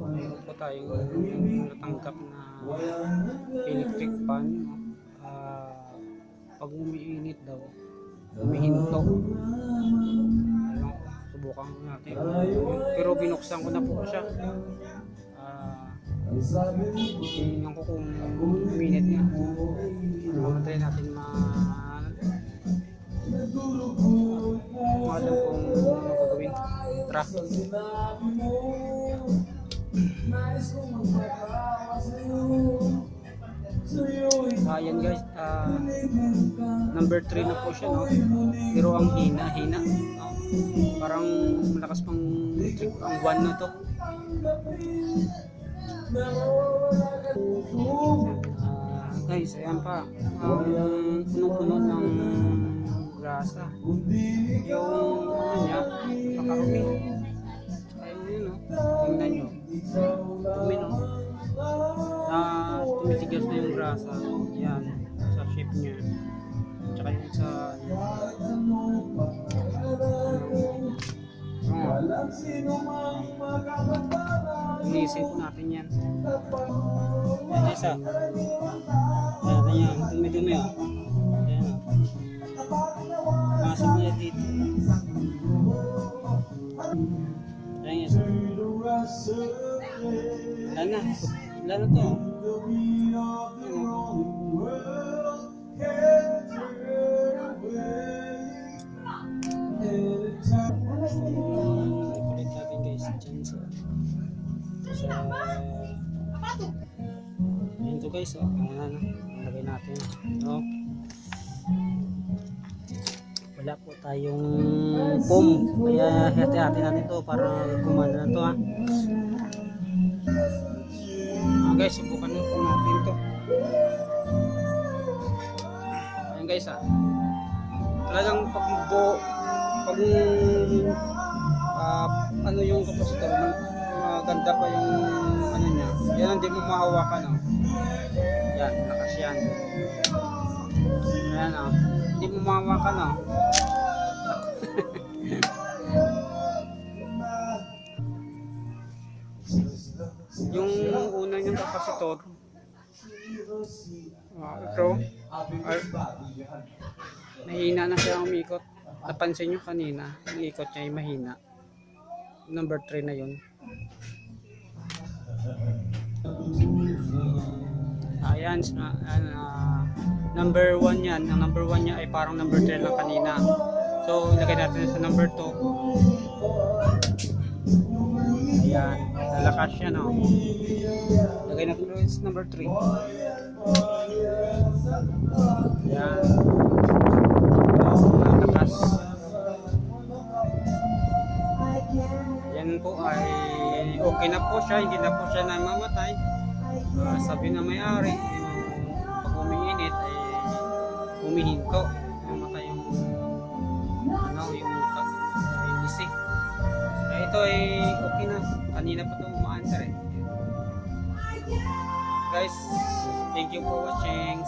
Meron po tayong natanggap na electric fan. Pag umiinit daw, humihinto. Ayun, subukan natin. Pero binuksan ko na po siya. Tingnan ko kung uminit nga. Try natin alam kung ano gagawin. Tara. Ayan guys, number 3 na po siya, no? Pero ang hina, no? Parang malakas pang trip ang 1 na to. Guys, ayan pa, punong-puno ng grasa. Yung ano niya, napakarumi. Ayun yun, no? Tingnan nyo, dumi, no? Tumitigas na yung grasa. Yan, sa shape niya. Tsaka yung sa inisin po natin yan. Yan isa. Yan, dumi-dumi, oh. Yan, oh. Masok niya dito. Yan, isa. Wala na to. Kulit natin guys dyan sa yun to guys, oh. Lagay natin, no? Wala po tayong foam, kaya hati-hati natin to para gumana na to, ha. Guys, subukan na po natin to. Ayan guys, talagang pag ano yung kapasitor, maganda pa yung ano niya. Yan, hindi mo mahawakan, no? Yan, lakas yan. Ayan, hindi mo mahawakan, no? Yung una yung kapasitor, ito, mahina na siya umikot. Napansin nyo kanina, yung ikot niya ay mahina. Number 3 na yun. Ayan, number 1 yan. Ang number 1 niya ay parang number 3 lang kanina. So, ilagay natin sa number 2. Ayan, lalakas siya, no? Ilagay natin sa number 3. Ayan. Lalakas. Yan po ay okay na po siya, hindi na po siya namamatay. Sabi na may-ari, pag umiinit ay humihinto, mamatay yung ano, yung isi. Ito ay okay na, kanina pa ito umaandar, eh. Guys, thank you for watching.